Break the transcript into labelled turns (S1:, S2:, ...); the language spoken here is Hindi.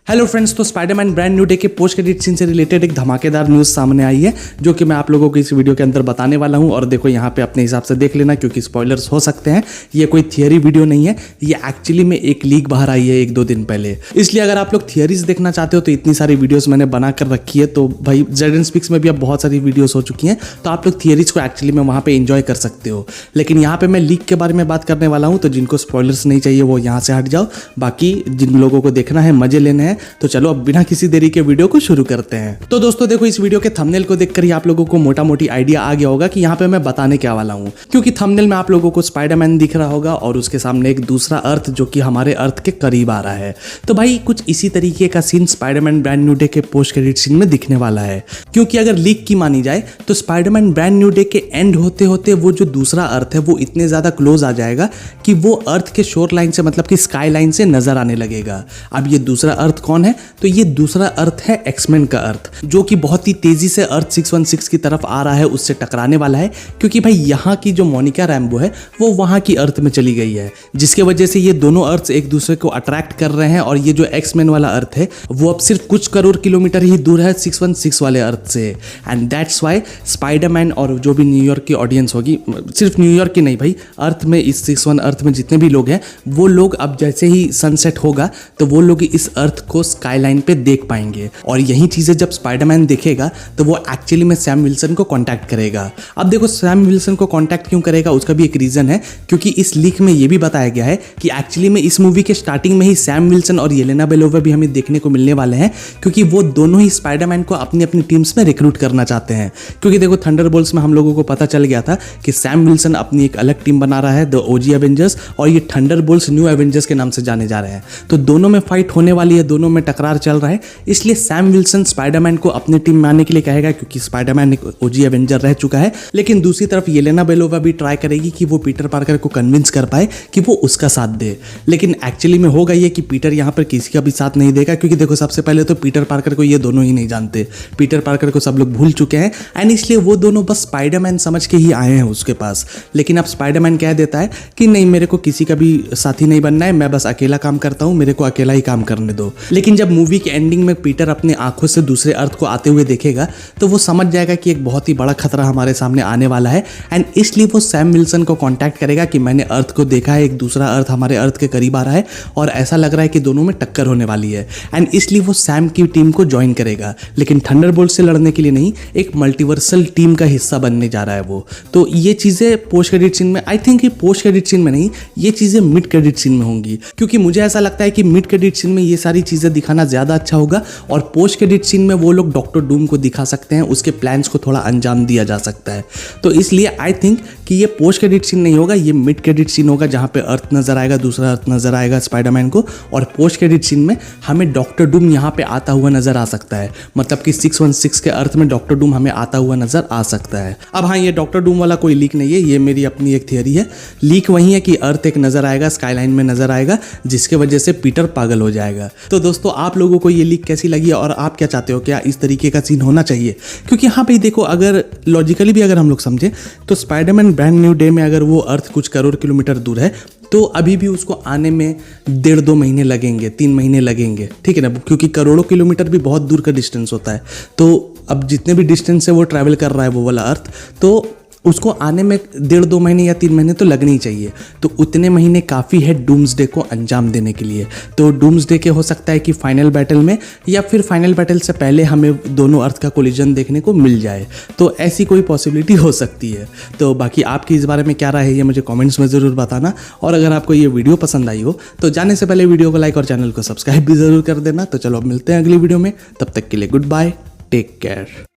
S1: हेलो फ्रेंड्स, तो स्पाइडरमैन ब्रांड न्यू डे के पोस्ट क्रेडिट सीन से रिलेटेड एक धमाकेदार न्यूज़ सामने आई है जो कि मैं आप लोगों को इस वीडियो के अंदर बताने वाला हूं। और देखो यहाँ पे अपने हिसाब से देख लेना क्योंकि स्पॉयलर्स हो सकते हैं। ये कोई थियरी वीडियो नहीं है, ये एक्चुअली में एक लीक बाहर आई है 1-2 दिन पहले। इसलिए अगर आप लोग थियरीज देखना चाहते हो तो इतनी सारी वीडियोज़ मैंने बना कर रखी है। तो भाई जेडन स्पीक्स में भी अब बहुत सारी वीडियोज़ हो चुकी हैं, तो आप लोग थियरीज को एक्चुअली में वहाँ पर इंजॉय कर सकते हो। लेकिन यहाँ पर मैं लीक के बारे में बात करने वाला हूँ, तो जिनको स्पॉयलर्स नहीं चाहिए वो यहाँ से हट जाओ। बाकी जिन लोगों को देखना है, मजे लेने हैं, तो चलो अब बिना किसी देरी के वीडियो को शुरू करते हैं। तो दोस्तों देखो, इस वीडियो के थंबनेल को देखकर ही आप लोगों को मोटा मोटी आइडिया आ गया होगा कि यहाँ पे मैं बताने क्या वाला हूँ। क्योंकि थंबनेल में आप लोगों को स्पाइडरमैन दिख रहा होगा और उसके सामने एक दूसरा अर्थ जो कि हमारे अर्थ के करीब आ रहा है। तो भाई कुछ इसी तरीके का scene Spiderman brand new day के पोस्ट क्रेडिट सीन में दिखने वाला है। क्योंकि अगर लीक की मानी जाए तो स्पाइडरमैन ब्रांड न्यू डे के एंड होते होते वो जो दूसरा अर्थ है वो इतने ज्यादा क्लोज आ जाएगा कि वो अर्थ के शोर लाइन से, मतलब कि स्काई लाइन से नजर आने लगेगा। अब ये दूसरा अर्थ कौन है? तो ये दूसरा अर्थ है एक्समैन का अर्थ, जो कि बहुत ही तेजी से अर्थ 616 की तरफ आ रहा है, उससे टकराने वाला है। क्योंकि भाई यहाँ की जो मोनिका रैम्बो है वो वहाँ की अर्थ में चली गई है, जिसके वजह से ये दोनों अर्थ एक दूसरे को अट्रैक्ट कर रहे हैं। और ये जो एक्समैन वाला अर्थ है वो अब सिर्फ कुछ करोड़ किलोमीटर ही दूर है 616 वाले अर्थ से। एंड दैट्स वाई स्पाइडरमैन और जो भी न्यूयॉर्क की ऑडियंस होगी, सिर्फ न्यूयॉर्क की नहीं भाई, अर्थ में इस 61 अर्थ में जितने भी लोग हैं वो लोग अब जैसे ही सनसेट होगा तो वो लोग इस अर्थ को स्काई लाइन पे देख पाएंगे। और यही चीजें जब स्पाइडरमैन देखेगा तो वो एक्चुअली में सैम विल्सन को कांटेक्ट करेगा। अब देखो, सैम विल्सन को कांटेक्ट क्यों करेगा उसका भी एक रीजन है। क्योंकि इस लीक में ये भी बताया गया है कि एक्चुअली में इस मूवी के स्टार्टिंग में ही सैम विल्सन और येलेना बेलोवा भी हमें देखने को मिलने वाले हैं, क्योंकि वो दोनों ही स्पाइडरमैन को अपनी अपनी टीम्स में रिक्रूट करना चाहते हैं। क्योंकि देखो, थंडरबोल्ट्स में हम लोगों को पता चल गया था कि सैम विल्सन अपनी एक अलग टीम बना रहा है, द ओजी एवेंजर्स, और ये थंडरबोल्ट्स न्यू एवेंजर्स के नाम से जाने जा रहे हैं। तो दोनों में फाइट होने वाली है, दोनों में टकरार चल रहा है। इसलिए सैम विल्सन स्पाइडरमैन को अपनी टीम में आने के लिए कहेगा, क्योंकि स्पाइडरमैन एक ओजी एवेंजर रह चुका है। लेकिन दूसरी तरफ येलेना बेलोवा भी ट्राई करेगी कि वो पीटर पार्कर को कन्विंस कर पाए कि वो उसका साथ दे। लेकिन एक्चुअली में होगा ये कि पीटर यहाँ पर किसी का भी साथ नहीं देगा। क्योंकि देखो, सबसे पहले तो पीटर पार्कर को ये दोनों ही नहीं जानते, पीटर पार्कर को सब लोग भूल चुके हैं। एंड इसलिए वो दोनों बस स्पाइडरमैन समझ के ही आए हैं उसके पास। लेकिन अब स्पाइडरमैन कह देता है कि नहीं, मेरे को किसी का भी साथी नहीं बनना है, मैं बस अकेला काम करता हूँ, मेरे को अकेला ही काम करने दो। लेकिन जब मूवी के एंडिंग में पीटर अपने आंखों से दूसरे अर्थ को आते हुए देखेगा तो वो समझ जाएगा कि एक बहुत ही बड़ा खतरा हमारे सामने आने वाला है। एंड इसलिए वो सैम विल्सन को कांटेक्ट करेगा कि मैंने अर्थ को देखा है, एक दूसरा अर्थ हमारे अर्थ के करीब आ रहा है और ऐसा लग रहा है कि दोनों में टक्कर होने वाली है। एंड इसलिए वो सैम की टीम को ज्वाइन करेगा, लेकिन थंडरबोल्ट से लड़ने के लिए नहीं, एक मल्टीवर्सल टीम का हिस्सा बनने जा रहा है वो। तो ये चीजें पोस्ट क्रेडिट सीन में, I think post credit scene में नहीं, ये चीजें मिड क्रेडिट सीन में होंगी। क्योंकि मुझे ऐसा लगता है कि मिड क्रेडिट सीन में ये सारी चीजें दिखाना ज्यादा अच्छा होगा और पोस्ट क्रेडिट सीन में वो लोग डॉक्टर डूम को दिखा सकते हैं, उसके प्लान्स को थोड़ा अंजाम दिया जा सकता है। तो इसलिए आई थिंक कि ये पोस्ट क्रेडिट सीन नहीं होगा, ये मिड क्रेडिट सीन होगा, जहां पे अर्थ नजर आएगा, दूसरा अर्थ नजर आएगा स्पाइडरमैन को। और पोस्ट क्रेडिट सीन में हमें डॉक्टर डूम यहां पे आता हुआ नजर आ सकता है, मतलब कि 616 के अर्थ में डॉक्टर डूम हमें आता हुआ नजर आ सकता है। अब हाँ, ये डॉक्टर डूम वाला कोई लीक नहीं है, ये मेरी अपनी एक थियरी है। लीक वही है कि अर्थ एक नजर आएगा, स्काईलाइन में नजर आएगा, जिसके वजह से पीटर पागल हो जाएगा। तो दोस्तों, आप लोगों को ये लीक कैसी लगी और आप क्या चाहते हो? क्या इस तरीके का सीन होना चाहिए? क्योंकि हाँ भाई देखो, अगर लॉजिकली भी अगर हम लोग समझे तो स्पाइडरमैन ब्रांड न्यू डे में अगर वो अर्थ कुछ करोड़ किलोमीटर दूर है तो अभी भी उसको आने में 1.5-2 महीने लगेंगे, 3 महीने लगेंगे, ठीक है ना? क्योंकि करोड़ों किलोमीटर भी बहुत दूर का डिस्टेंस होता है। तो अब जितने भी डिस्टेंस से वो ट्रैवल कर रहा है वो वाला अर्थ, तो उसको आने में 1.5-2 महीने या 3 महीने तो लगने ही चाहिए। तो उतने महीने काफ़ी है डूम्सडे को अंजाम देने के लिए। तो डूम्सडे के हो सकता है कि फाइनल बैटल में या फिर फाइनल बैटल से पहले हमें दोनों अर्थ का कोलिजन देखने को मिल जाए। तो ऐसी कोई पॉसिबिलिटी हो सकती है। तो बाकी आपकी इस बारे में क्या राय है ये मुझे कॉमेंट्स में ज़रूर बताना। और अगर आपको ये वीडियो पसंद आई हो तो जाने से पहले वीडियो को लाइक और चैनल को सब्सक्राइब भी ज़रूर कर देना। तो चलो अब मिलते हैं अगली वीडियो में, तब तक के लिए गुड बाय, टेक केयर।